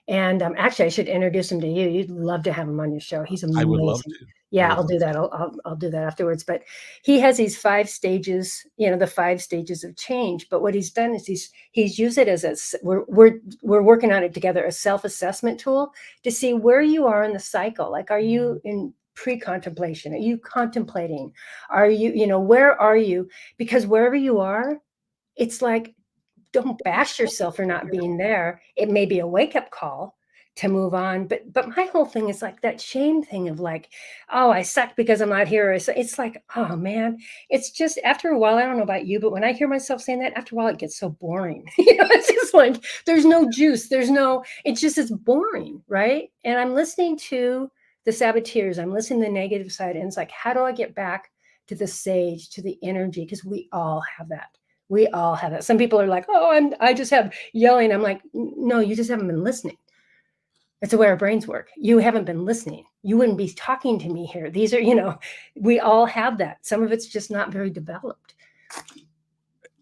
And actually, I should introduce him to you. You'd love to have him on your show. He's I would love amazing. to. I Yeah, would I'll love do that. I'll do that afterwards. But he has these 5 stages. The 5 stages of change. But what he's done is he's used it as we're working on it together, a self-assessment tool to see where you are in the cycle. Like, are you in pre-contemplation? Are you contemplating? Are you, where are you? Because wherever you are, it's like, don't bash yourself for not being there. It may be a wake-up call to move on, but my whole thing is like that shame thing of like, oh, I suck because I'm not here. It's like, oh man, it's just after a while. I don't know about you, but when I hear myself saying that, after a while, it gets so boring. It's just like there's no juice. It's boring, right? And I'm listening to the saboteurs. I'm listening to the negative side, and it's like, how do I get back to the sage, to the energy? Because we all have that. We all have it. Some people are like, oh, I just have yelling. I'm like, no, you just haven't been listening. That's the way our brains work. You haven't been listening. You wouldn't be talking to me here. These are, we all have that. Some of it's just not very developed.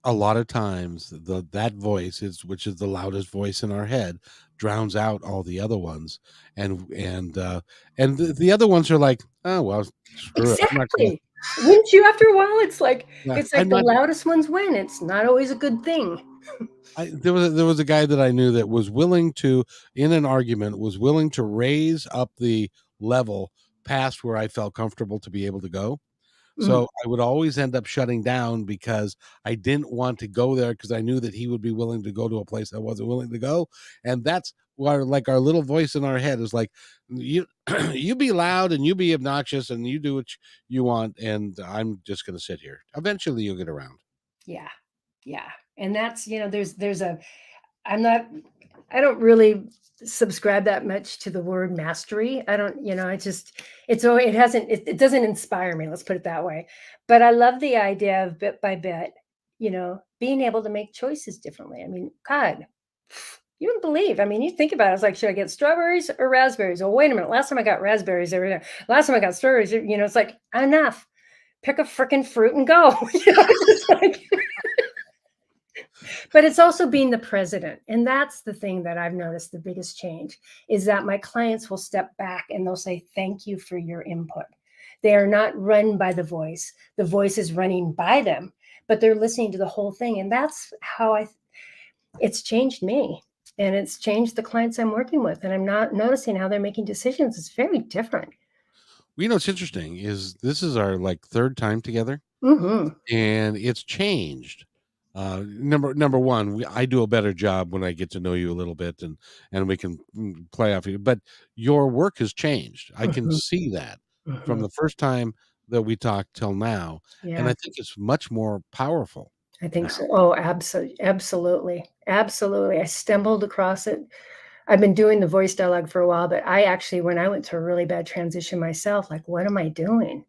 A lot of times that voice which is the loudest voice in our head, drowns out all the other ones, and the other ones are like, "Oh well, screw it, I'm not gonna." Exactly. Wouldn't you after a while? It's like Yeah, it's I'm like the not. loudest ones win. It's not always a good thing. There was a guy that I knew that was willing to, in an argument, was willing to raise up the level past where I felt comfortable to be able to go. Mm, So I would always end up shutting down because I didn't want to go there, because I knew that he would be willing to go to a place I wasn't willing to go. And that's why, like, our little voice in our head is like, you you be loud and you be obnoxious and you do what you want, and I'm just going to sit here. Eventually you'll get around. yeah. Yeah. And that's, I'm not, I don't really subscribe that much to the word mastery. I don't, it hasn't, it doesn't inspire me. Let's put it that way. But I love the idea of bit by bit, being able to make choices differently. I mean, God, you wouldn't believe. I mean, you think about it. It's like, should I get strawberries or raspberries? Oh, wait a minute. Last time I got raspberries, they were there. Last time I got strawberries, it's like, enough. Pick a freaking fruit and go. Just like, but it's also being the president. And that's the thing that I've noticed the biggest change is that my clients will step back and they'll say, thank you for your input. They are not run by the voice. The voice is running by them, but they're listening to the whole thing. And that's how it's changed me. And it's changed the clients I'm working with. And I'm not noticing how they're making decisions. It's very different. Well, what's interesting is this is our third time together, Mm-hmm. and it's changed. Number one, I do a better job when I get to know you a little bit, and we can play off you. But your work has changed. I can see that from the first time that we talked till now, and I think it's much more powerful. I think so. Oh, absolutely. I stumbled across it. I've been doing the voice dialogue for a while, but when I went through a really bad transition myself, like, what am I doing?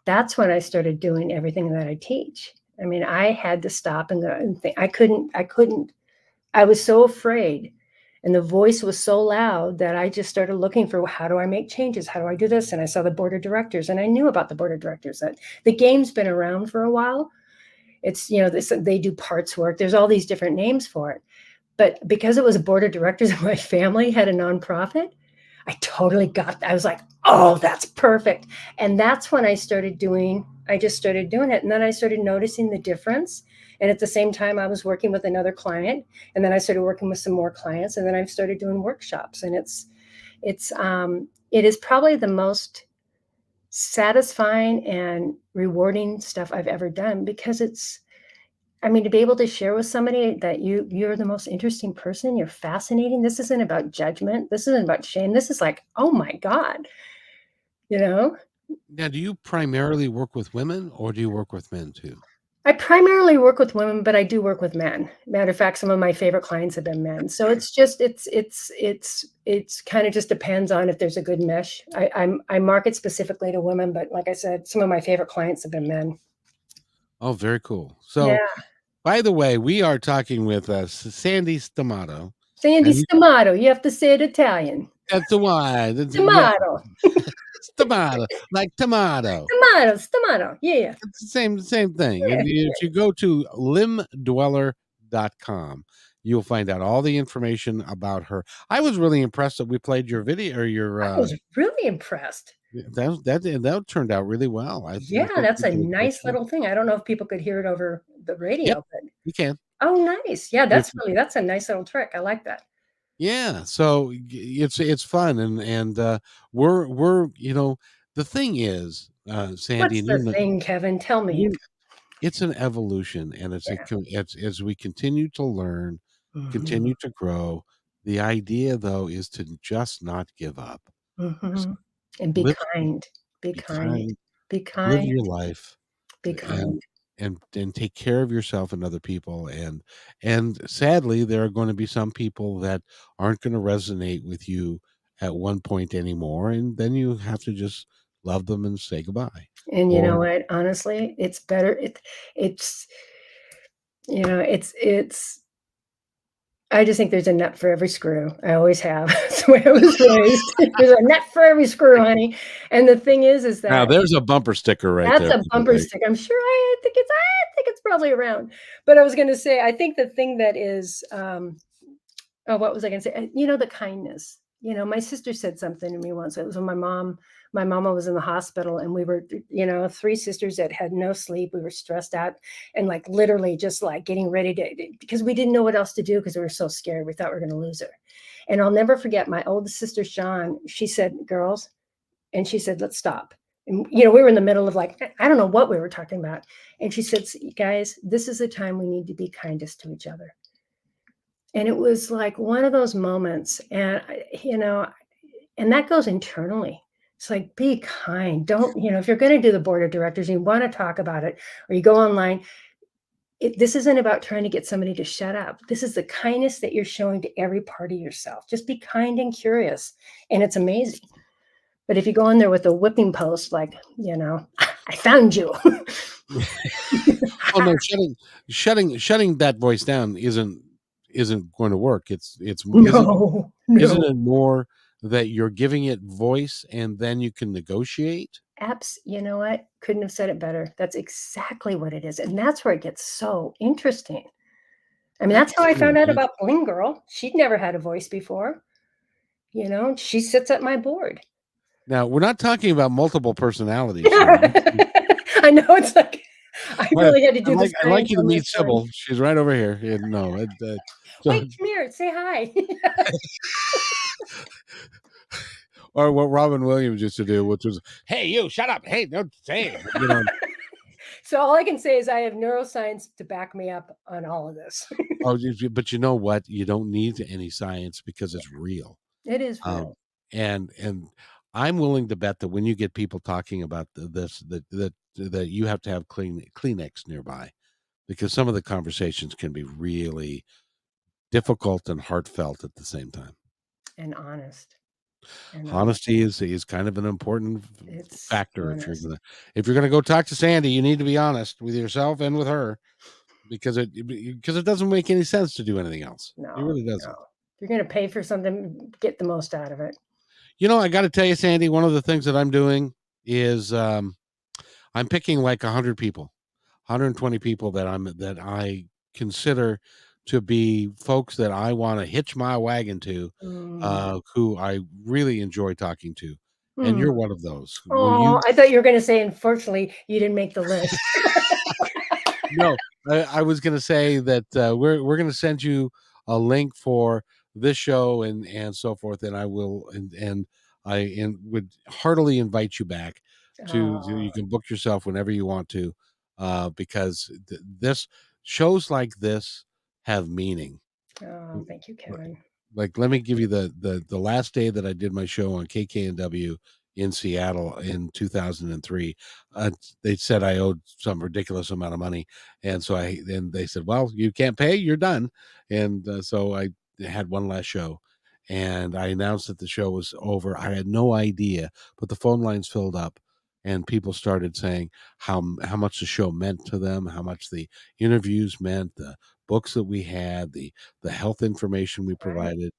That's when I started doing everything that I teach. I mean, I had to stop and go and think. I couldn't. I was so afraid. And the voice was so loud that I just started looking for, how do I make changes? How do I do this? And I saw the board of directors, and I knew about the board of directors. That the game's been around for a while. It's, they do parts work. There's all these different names for it. But because it was a board of directors and my family had a nonprofit, I was like, oh, that's perfect. And that's when I just started doing it. And then I started noticing the difference. And at the same time, I was working with another client. And then I started working with some more clients. And then I started doing workshops. And it is probably the most satisfying and rewarding stuff I've ever done, because to be able to share with somebody that you're the most interesting person, you're fascinating. This isn't about judgment. This isn't about shame. This is like, oh my God, Now, do you primarily work with women, or do you work with men too? I primarily work with women, but I do work with men. Matter of fact, some of my favorite clients have been men. So it's kind of just depends on if there's a good mesh. I market specifically to women, but like I said, some of my favorite clients have been men. Oh, very cool. So, by the way, we are talking with Sandy Stamato. Sandy Stamato. You have to say it Italian. That's why. Tomato. Stamato, like tomato. Stamato. Yeah. It's the same thing. And if you go to limdweller.com, you'll find out all the information about her. I was really impressed that we played your video, or I was really impressed. That turned out really well. That's a nice little thing. I don't know if people could hear it over the radio, but you can. Oh, nice. Yeah, that's a nice little trick. I like that. Yeah, so it's fun, and we're the thing is, Sandy. What's the thing, Kevin? Tell me. It's an evolution, and it's as we continue to learn, continue to grow. The idea, though, is to just not give up, and be kind. Be kind. Be kind. Live your life. Be kind. And take care of yourself and other people. And sadly, there are going to be some people that aren't going to resonate with you at one point anymore. And then you have to just love them and say goodbye. And you know what? Honestly, it's better. I just think there's a nut for every screw. I always have. That's the way I was raised. There's a nut for every screw, honey. And the thing is that now there's a bumper sticker right there. That's a bumper sticker. I'm sure. I think it's probably around. But I was going to say, I think the thing that is, what was I going to say? The kindness. My sister said something to me once. It was when my mama was in the hospital, and we were, three sisters that had no sleep. We were stressed out and like literally just like getting ready because we didn't know what else to do because we were so scared. We thought we were going to lose her. And I'll never forget my oldest sister, Sean. She said, girls, and she said, let's stop. And, we were in the middle of I don't know what we were talking about. And she said, guys, this is the time we need to be kindest to each other. And it was like one of those moments. And, and that goes internally. It's like, be kind. Don't, if you're going to do the board of directors, you want to talk about it, or you go online, this isn't about trying to get somebody to shut up. This is the kindness that you're showing to every part of yourself. Just be kind and curious. And it's amazing. But if you go in there with a whipping post, I found you. Oh no, shutting that voice down isn't going to work. No, Isn't no. it more that you're giving it voice and then you can negotiate? You know what? Couldn't have said it better. That's exactly what it is. And that's where it gets so interesting. I mean, that's how I found out Absolutely. about Bling Girl. She'd never had a voice before. She sits at my board. Now, we're not talking about multiple personalities here. I know it's like I I really had to do the I'd like science you to on meet this one. Sybil. She's right over here. And no, so Wait, come here, say hi. or what Robin Williams used to do, which was, "Hey, you, shut up! Hey, don't say it." So all I can say is I have neuroscience to back me up on all of this. Oh, but you know what? You don't need any science because it's real. It is Um, real. and I'm willing to bet that when you get people talking about this, that you have to have Kleenex nearby, because some of the conversations can be really difficult and heartfelt at the same time. And honest. And honest. Honesty is kind of an important It's factor honest. if you're gonna go talk to Sandy. You need to be honest with yourself and with her, because it doesn't make any sense to do anything else. It No, really no. doesn't. If you're gonna pay for something, get the most out of it. I got to tell you, Sandy, one of the things that I'm doing is I'm picking like 100 people, 120 people that I consider to be folks that I want to hitch my wagon to, Mm. who I really enjoy talking to, and Mm. you're one of those. Will you? Oh, I thought you were gonna say, unfortunately, you didn't make the list. No, I was going to say that we're going to send you a link for this show and so forth, and I will and would heartily invite you back to Oh, you can book yourself whenever you want to, because this shows like this have meaning. oh, thank you, Kevin. Like, let me give you the last day that I did my show on KKNW in Seattle in 2003. They said I owed some ridiculous amount of money, and so they said, "Well, you can't pay, you're done." And so I had one last show, and I announced that the show was over. I had no idea, but the phone lines filled up, and people started saying how much the show meant to them, how much the interviews meant, the books that we had, the health information we Right. provided.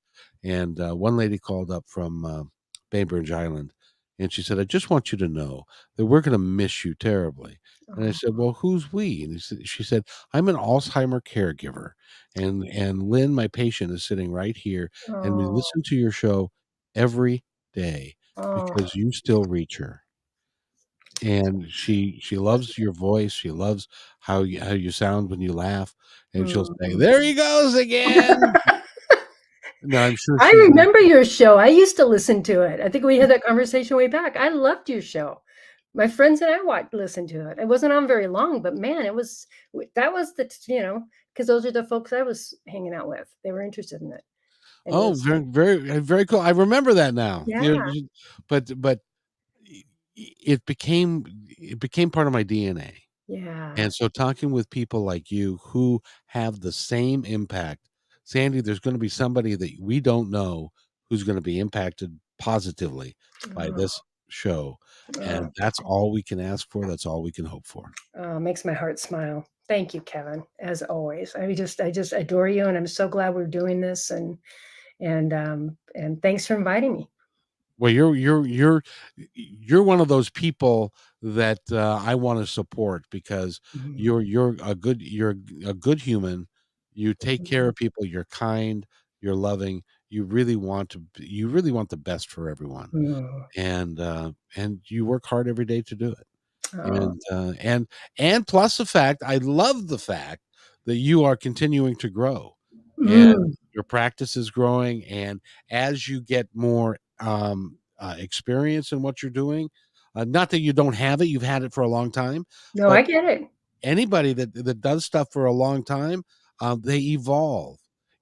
And one lady called up from Bainbridge Island, and she said, "I just want you to know that we're going to miss you terribly." And I Oh, said, "Well, who's we?" And she said, "I'm an Alzheimer caregiver, and Lynn, my patient, is sitting right here, and we oh, listen to your show every day oh, because you still reach her." And she loves your voice. She loves how you sound when you laugh, and she'll say, mm. "There he goes again." No, I'm sure I she's not. remember your show. I used to listen to it. I think we had that conversation way back. I loved your show. My friends and I listened to it. It wasn't on very long, but man, that was because those are the folks I was hanging out with. They were interested in it. And it Oh, was, very, very, very cool. I remember that now. yeah, But it became part of my DNA. yeah. And so talking with people like you who have the same impact, Sandy, there's going to be somebody that we don't know who's going to be impacted positively by Oh, this show. oh, And that's all we can ask for. That's all we can hope for. makes my heart smile. Thank you, Kevin, as always. I just adore you, and I'm so glad we're doing this. And thanks for inviting me. Well, you're one of those people that I want to support because Mhm. you're a good human. You take care Mhm. of people. You're kind. You're loving. You really want the best for everyone, Mm. and you work hard every day to do it. Oh, And plus the fact, I love the fact that you are continuing to grow, and mm. your practice is growing, and as you get more experience in what you're doing, not that you don't have it, you've had it for a long time, No, I but get it. anybody that does stuff for a long time, they evolve,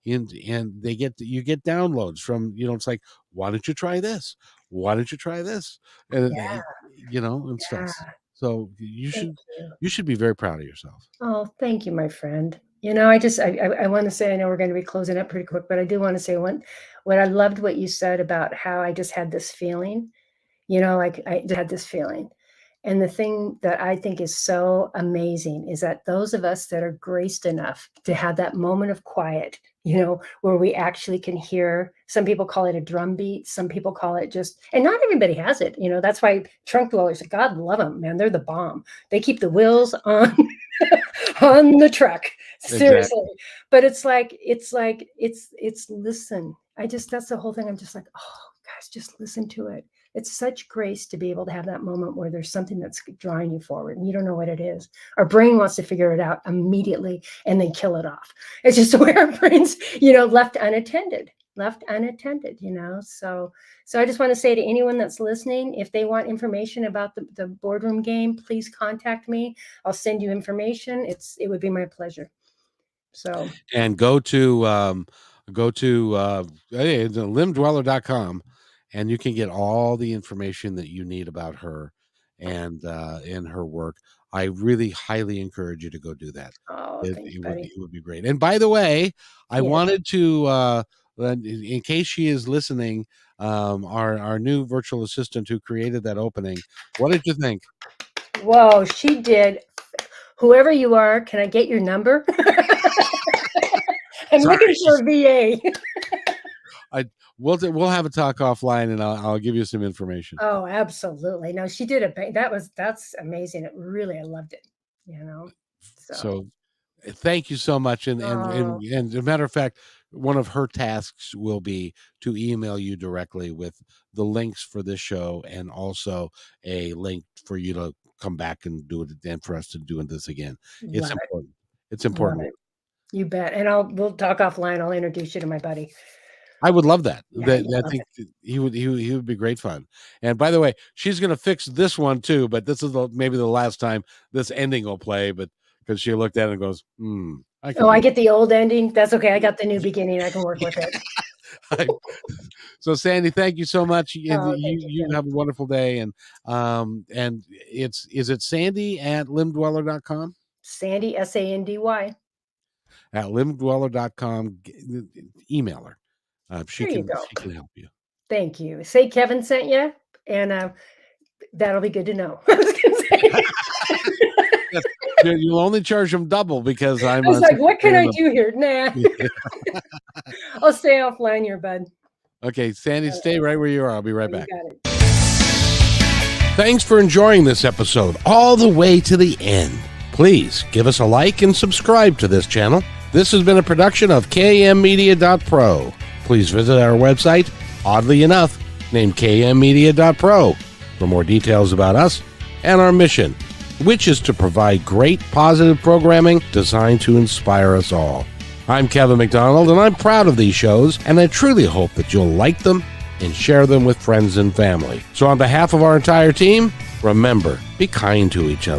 and you get downloads from, it's like, why don't you try this? Why don't you try this? And Yeah, and stuff. yeah. So you Thank should you. you should be very proud of yourself. Oh, thank you, my friend. I want to say, I know we're going to be closing up pretty quick, but I do want to say what I loved what you said about how I just had this feeling, like I just had this feeling. And the thing that I think is so amazing is that those of us that are graced enough to have that moment of quiet, where we actually can hear, some people call it a drum beat, some people call it just, and not everybody has it. That's why trunk dwellers, God love them, man. They're the bomb. They keep the wheels on on the truck. Seriously. Exactly. But it's listen. That's the whole thing. I'm just like, oh, guys, just listen to it. It's such grace to be able to have that moment where there's something that's drawing you forward and you don't know what it is. Our brain wants to figure it out immediately and then kill it off. It's just the way our brain's, left unattended. So I just want to say to anyone that's listening, if they want information about the boardroom game, please contact me. I'll send you information. It would be my pleasure. So, and go to limdweller.com, and you can get all the information that you need about her and her work. I really highly encourage you to go do that. Oh, thanks, buddy. It would be great. And by the way, I Yeah. wanted to, in case she is listening, our new virtual assistant who created that opening, what did you think? Whoa, she did. Whoever you are, can I get your number? I'm looking for a VA. We'll have a talk offline, and I'll give you some information. Oh, absolutely. No, she did that's amazing. I loved it. So thank you so much. And as a matter of fact, one of her tasks will be to email you directly with the links for this show, and also a link for you to come back and do it again, for us to do this again. It's important. It's important. You bet. And we'll talk offline. I'll introduce you to my buddy. I would love that. Yeah, I think he would be great fun. And by the way, she's going to fix this one too, but this is maybe the last time this ending will play, but because she looked at it and goes, I get the old ending. That's okay. I got the new beginning. I can work with it. So Sandy, thank you so much. You have a wonderful day. And is it Sandy at limdweller.com? Sandy, SANDY. At limdweller.com. Email her. She can help you. Thank you. Say Kevin sent you, and that'll be good to know. I was going to say. You'll only charge them double because I was like, what can I do here? Nah. I'll stay offline here, bud. Okay, Sandy, stay right where you are. I'll be right back. You got it. Thanks for enjoying this episode all the way to the end. Please give us a like and subscribe to this channel. This has been a production of kmmedia.pro. Please visit our website, oddly enough, named kmmedia.pro, for more details about us and our mission, which is to provide great positive programming designed to inspire us all. I'm Kevin McDonald, and I'm proud of these shows, and I truly hope that you'll like them and share them with friends and family. So on behalf of our entire team, remember, be kind to each other.